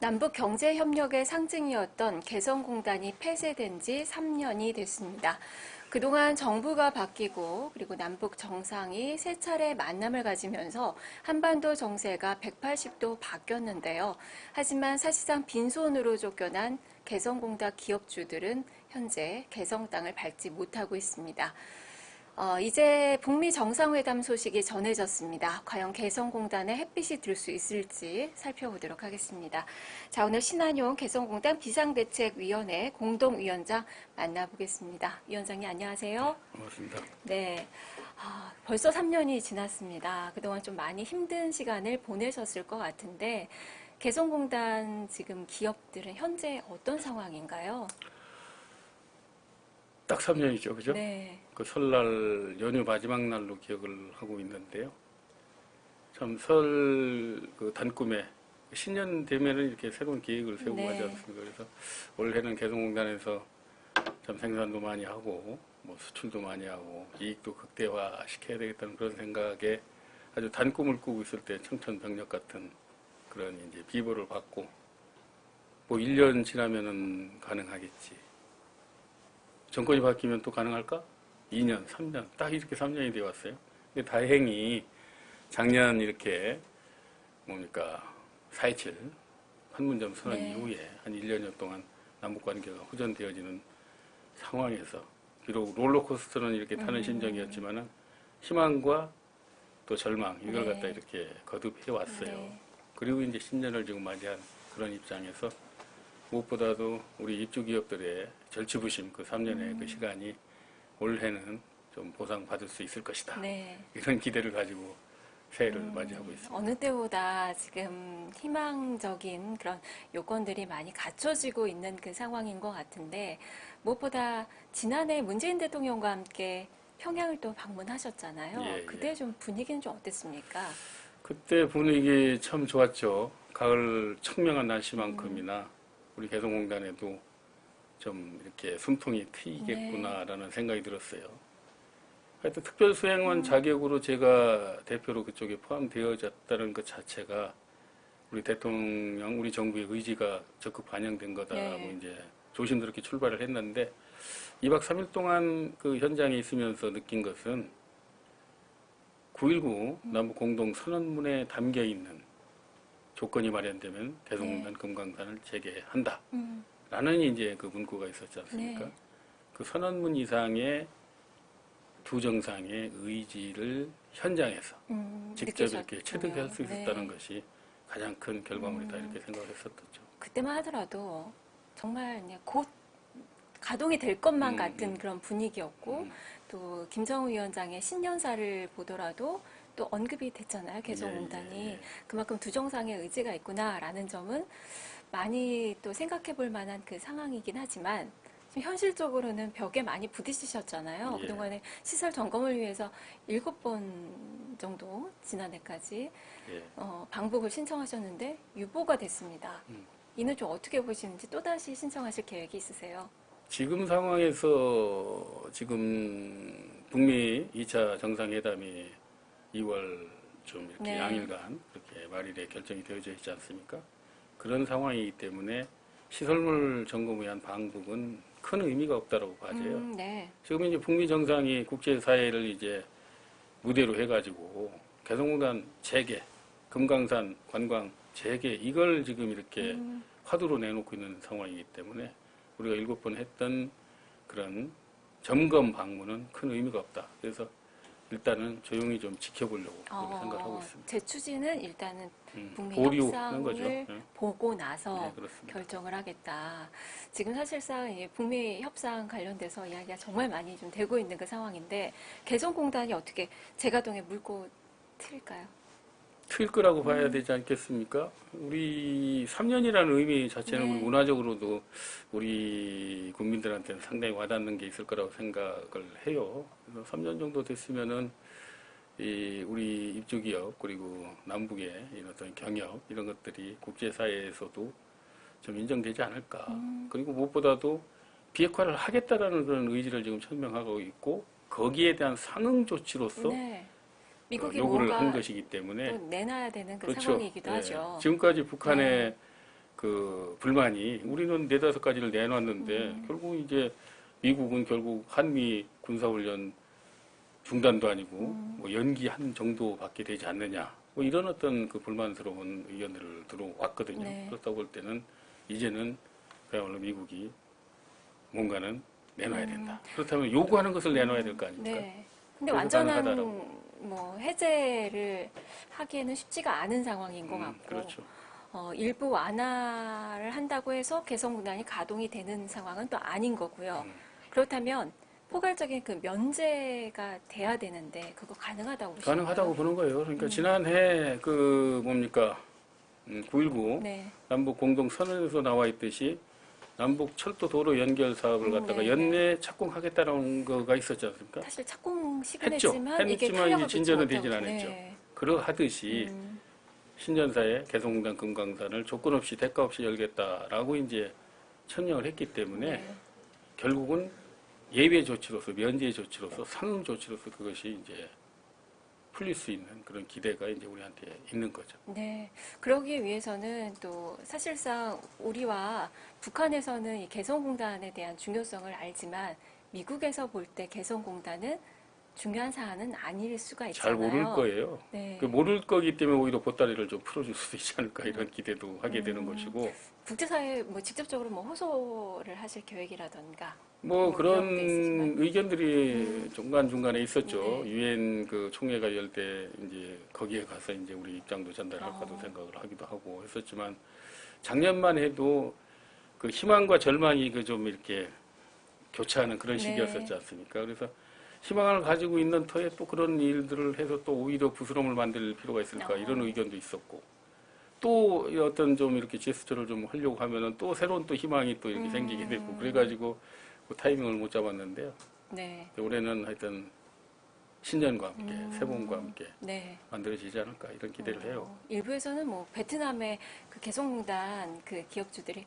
남북 경제협력의 상징이었던 개성공단이 폐쇄된 지 3년이 됐습니다. 그동안 정부가 바뀌고 그리고 남북 정상이 세 차례 만남을 가지면서 한반도 정세가 180도 바뀌었는데요. 하지만 사실상 빈손으로 쫓겨난 개성공단 기업주들은 현재 개성 땅을 밟지 못하고 있습니다. 이제 북미 정상회담 소식이 전해졌습니다. 과연 개성공단에 햇빛이 들 수 있을지 살펴보도록 하겠습니다. 자, 오늘 신한용 개성공단 비상대책위원회 공동위원장 만나보겠습니다. 위원장님 안녕하세요. 반갑습니다. 네, 벌써 3년이 지났습니다. 그동안 좀 많이 힘든 시간을 보내셨을 것 같은데 개성공단 지금 기업들은 현재 어떤 상황인가요? 딱 3년이죠, 그죠? 네. 그 설날 연휴 마지막 날로 기억을 하고 있는데요. 참 설 그 단꿈에 신년 되면은 이렇게 새로운 계획을 세우고 네. 하지 않습니까? 그래서 올해는 개성공단에서 참 생산도 많이 하고 뭐 수출도 많이 하고 이익도 극대화 시켜야 되겠다는 그런 생각에 아주 단꿈을 꾸고 있을 때 청천벽력 같은 그런 이제 비보를 받고 뭐 1년 지나면은 가능하겠지. 정권이 바뀌면 또 가능할까? 2년, 3년, 딱 이렇게 3년이 되어 왔어요. 근데 다행히 작년 이렇게 뭡니까 4.27 판문점 선언 네. 이후에 한 1년여 동안 남북관계가 호전되어지는 상황에서 비록 롤러코스터는 이렇게 타는 심정이었지만은 희망과 또 절망 이걸 네. 갖다 이렇게 거듭해 왔어요. 네. 그리고 이제 신년을 지금 맞이한 그런 입장에서 무엇보다도 우리 입주기업들의 절치부심 그 3년의 그 시간이 올해는 좀 보상받을 수 있을 것이다. 네. 이런 기대를 가지고 새해를 맞이하고 있습니다. 어느 때보다 지금 희망적인 그런 요건들이 많이 갖춰지고 있는 그 상황인 것 같은데 무엇보다 지난해 문재인 대통령과 함께 평양을 또 방문하셨잖아요. 예, 그때 예. 좀 분위기는 좀 어땠습니까? 그때 분위기 참 좋았죠. 가을 청명한 날씨만큼이나 우리 개성공단에도 좀 이렇게 숨통이 트이겠구나라는 생각이 들었어요. 하여튼 특별수행원 자격으로 제가 대표로 그쪽에 포함되어졌다는 것 자체가 우리 대통령, 우리 정부의 의지가 적극 반영된 거다라고 네. 이제 조심스럽게 출발을 했는데 2박 3일 동안 그 현장에 있으면서 느낀 것은 9.19 남북 공동 선언문에 담겨 있는 조건이 마련되면 개성공단 금강산을 재개한다. 라는 이제 그 문구가 있었지 않습니까? 네. 그 선언문 이상의 두 정상의 의지를 현장에서 직접 이렇게 느끼셨군요. 체득할 수 있었다는 네. 것이 가장 큰 결과물이다 이렇게 생각을 했었죠. 그때만 하더라도 정말 그냥 곧 가동이 될 것만 같은 그런 분위기였고 또 김정우 위원장의 신년사를 보더라도 또 언급이 됐잖아요. 개성공단이. 예. 그만큼 두 정상의 의지가 있구나라는 점은 많이 또 생각해 볼 만한 그 상황이긴 하지만 지금 현실적으로는 벽에 많이 부딪히셨잖아요. 예. 그동안에 시설 점검을 위해서 7번 정도 지난해까지 예. 방북을 신청하셨는데 유보가 됐습니다. 이는 좀 어떻게 보시는지 또다시 신청하실 계획이 있으세요? 지금 상황에서 지금 북미 2차 정상회담이 2월 좀 이렇게 네. 양일간 그렇게 말일에 결정이 되어져 있지 않습니까? 그런 상황이기 때문에 시설물 점검을 위한 방북은 큰 의미가 없다고 봐져요. 네. 지금 이제 북미 정상이 국제사회를 이제 무대로 해가지고 개성공단 재개, 금강산 관광 재개 이걸 지금 이렇게 화두로 내놓고 있는 상황이기 때문에 우리가 7번 했던 그런 점검 방문은 큰 의미가 없다. 그래서 일단은 조용히 좀 지켜보려고 그렇게 생각하고 있습니다. 재추진은 일단은 북미 보류하는 거죠. 협상을 네. 보고 나서 네, 그렇습니다. 결정을 하겠다. 지금 사실상 이 북미 협상 관련돼서 이야기가 정말 많이 좀 되고 있는 그 상황인데 개성공단이 어떻게 재가동에 물고 틀까요? 틀 거라고 봐야 되지 않겠습니까? 우리 3년이라는 의미 자체는 네. 우리 문화적으로도 우리 국민들한테는 상당히 와닿는 게 있을 거라고 생각을 해요. 그래서 3년 정도 됐으면은 우리 입주기업 그리고 남북의 이런 어떤 경협 이런 것들이 국제사회에서도 좀 인정되지 않을까. 그리고 무엇보다도 비핵화를 하겠다라는 그런 의지를 지금 천명하고 있고 거기에 대한 상응 조치로서 네. 미국이 요구를 뭔가 한 것이기 때문에 또 내놔야 되는 그 그렇죠. 상황이기도 예. 하죠. 지금까지 북한의 네. 그 불만이 우리는 네다섯 가지를 내놨는데 결국 이제 미국은 결국 한미 군사훈련 중단도 아니고 뭐 연기한 정도밖에 되지 않느냐 뭐 이런 어떤 그 불만스러운 의견들을 들어왔거든요. 네. 그렇다고 볼 때는 이제는 그야말로 미국이 뭔가는 내놔야 된다. 그렇다면 요구하는 것을 내놔야 될 거 아닙니까? 네. 근데 그래서 완전한 가능하다라고. 뭐 해제를 하기에는 쉽지가 않은 상황인 것 같고, 그렇죠. 일부 완화를 한다고 해서 개성공단이 가동이 되는 상황은 또 아닌 거고요. 그렇다면 포괄적인 그 면제가 돼야 되는데 그거 가능하다고 보시나요? 가능하다고 보는 거예요. 그러니까 지난해 그 뭡니까 9.19 네. 남북 공동 선언에서 나와 있듯이 남북 철도 도로 연결 사업을 갖다가 네, 연내 착공하겠다는 거가 있었지 않습니까? 사실 착공식은 했죠. 했지만 이게 했지만 탄력을 이제 진전은 붙이지 되진 못하고, 않았죠. 네. 그러하듯이 신전사에 개성공단 금강산을 조건 없이 대가 없이 열겠다라고 이제 천명을 했기 때문에 네. 결국은 예외 조치로서 면제 조치로서 상응 조치로서 그것이 이제 풀릴 수 있는 그런 기대가 이제 우리한테 있는 거죠. 네, 그러기 위해서는 또 사실상 우리와 북한에서는 이 개성공단에 대한 중요성을 알지만 미국에서 볼 때 개성공단은 중요한 사안은 아닐 수가 잘 있잖아요. 모를 거예요. 네. 그 모를 거기 때문에 오히려 보따리를 좀 풀어줄 수도 있지 않을까 이런 기대도 하게 되는 것이고 국제사회에 뭐 직접적으로 뭐 호소를 하실 계획이라던가 뭐 그런 이런 게 있으시면? 의견들이 중간중간에 있었죠. 네. 유엔 그 총회가 열 때 이제 거기에 가서 이제 우리 입장도 전달할까도 어. 생각을 하기도 하고 했었지만 작년만 해도 그 희망과 절망이 그 좀 이렇게 교차하는 그런 네. 시기였었지 않습니까? 그래서 희망을 가지고 있는 터에 또 그런 일들을 해서 또 오히려 부스럼을 만들 필요가 있을까 이런 의견도 있었고 또 어떤 좀 이렇게 제스처를 좀 하려고 하면은 또 새로운 또 희망이 또 이렇게 생기게 되고 그래가지고 그 타이밍을 못 잡았는데요. 네. 올해는 하여튼 신년과 함께 새봄과 함께 네. 만들어지지 않을까 이런 기대를 해요. 일부에서는 뭐 베트남의 그 개성공단 그 기업주들이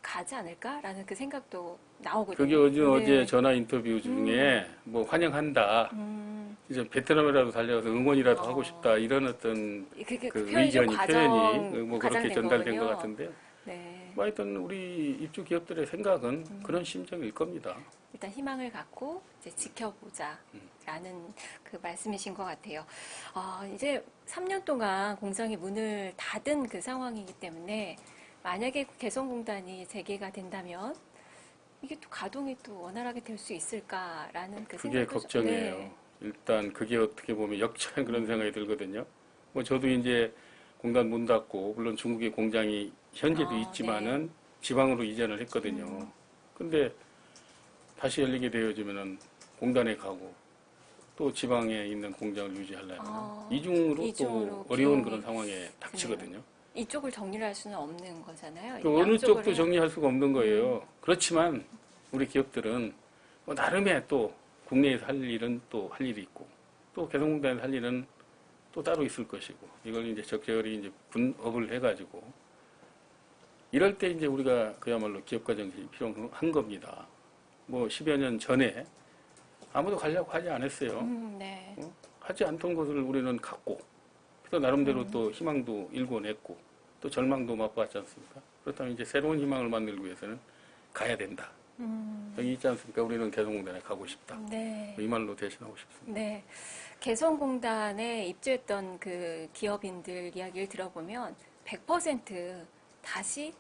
가지 않을까라는 그 생각도 나오거든요. 그게 어제 전화 인터뷰 중에 뭐 환영한다. 이제 베트남이라도 달려가서 응원이라도 하고 싶다 이런 어떤 그게 그 표현이 좀 의견이 뭐 그렇게 과장된 전달된 것 거군요. 같은데요. 네. 뭐 하여튼 우리 입주 기업들의 생각은 그런 심정일 겁니다. 일단 희망을 갖고 이제 지켜보자라는 그 말씀이신 것 같아요. 이제 3년 동안 공장이 문을 닫은 그 상황이기 때문에 만약에 개성공단이 재개가 된다면 이게 또 가동이 또 원활하게 될 수 있을까라는 그 그게 생각도 걱정이에요. 네. 일단 그게 어떻게 보면 역차한 그런 생각이 들거든요. 뭐 저도 이제 공단 문 닫고 물론 중국의 공장이 현재도 있지만은 지방으로 이전을 했거든요. 근데 다시 열리게 되어지면은 공단에 가고 또 지방에 있는 공장을 유지하려면 이중으로 이중으로 또 어려운 비용이 그런 상황에 닥치거든요. 이쪽을 정리를 할 수는 없는 거잖아요. 그 어느 쪽도 양쪽을 정리할 수가 없는 거예요. 그렇지만 우리 기업들은 뭐 나름의 또 국내에서 할 일은 또 할 일이 있고 또 개성공단에서 할 일은 또 따로 있을 것이고 이걸 이제 적절히 이제 분업을 해가지고 이럴 때 이제 우리가 그야말로 기업가 정신이 필요한 겁니다. 뭐 10여 년 전에 아무도 가려고 하지 않았어요. 네. 하지 않던 것을 우리는 갖고 또 나름대로 또 희망도 일궈냈고 또 절망도 맛봤지 않습니까? 그렇다면 이제 새로운 희망을 만들기 위해서는 가야 된다. 여기 있지 않습니까? 우리는 개성공단에 가고 싶다. 네. 이 말로 대신하고 싶습니다. 네. 개성공단에 입주했던 그 기업인들 이야기를 들어보면 100% 다시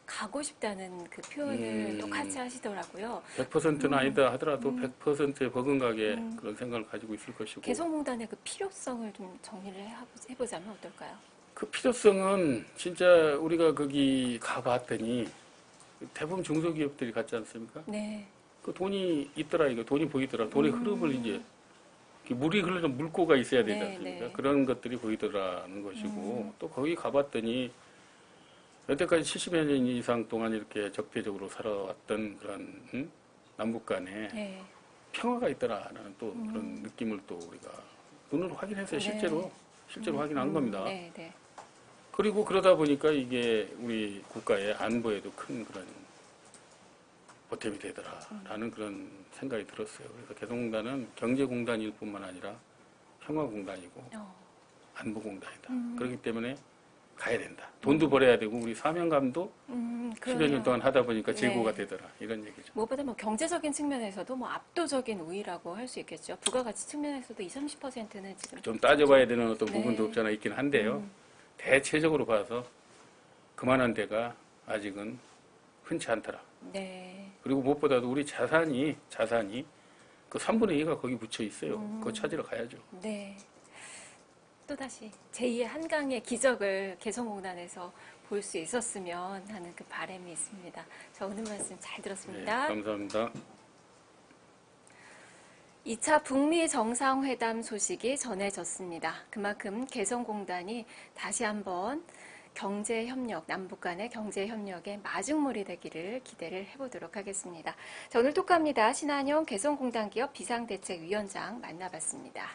가고 싶다는 그 표현을 똑같이 하시더라고요. 100%는 아니다 하더라도 100%의 버금가게 그런 생각을 가지고 있을 것이고 개성공단의 그 필요성을 좀 정리를 해보자면 어떨까요? 그 필요성은 진짜 우리가 거기 가봤더니 대부분 중소기업들이 같지 않습니까? 네. 그 돈이 있더라 이거 돈이 보이더라 돈의 흐름을 이제 물이 흐르는 물고가 있어야 되지 네, 않습니까? 네. 그런 것들이 보이더라는 것이고 또 거기 가봤더니 여태까지 70여 년 이상 동안 이렇게 적대적으로 살아왔던 그런 남북 간에 네. 평화가 있더라라는 또 그런 느낌을 또 우리가 눈으로 확인했어요. 실제로 확인한 겁니다. 네, 네. 그리고 그러다 보니까 이게 우리 국가의 안보에도 큰 그런 보탬이 되더라라는 그런 생각이 들었어요. 그래서 개성공단은 경제공단일 뿐만 아니라 평화공단이고 안보공단이다. 그렇기 때문에 가야 된다. 돈도 벌어야 되고 우리 사명감도 10여 년 동안 하다 보니까 제고가 되더라. 이런 얘기죠. 무엇보다 뭐 경제적인 측면에서도 뭐 압도적인 우위라고 할 수 있겠죠. 부가가치 측면에서도 20~30%는 지금 좀 따져봐야 되는 어떤 부분도 없잖아 있긴 한데요. 대체적으로 봐서 그만한 데가 아직은 흔치 않더라. 네. 그리고 무엇보다도 우리 자산이 그 3분의 2가 거기 묻혀 있어요. 그거 찾으러 가야죠. 네. 또다시 제2의 한강의 기적을 개성공단에서 볼 수 있었으면 하는 그 바람이 있습니다. 자, 오늘 말씀 잘 네, 들었습니다. 감사합니다. 2차 북미 정상회담 소식이 전해졌습니다. 그만큼 개성공단이 다시 한번 경제협력, 남북 간의 경제협력의 마중물이 되기를 기대를 해보도록 하겠습니다. 자, 오늘 톡합니다. 신한용 개성공단기업 비상대책위원장 만나봤습니다.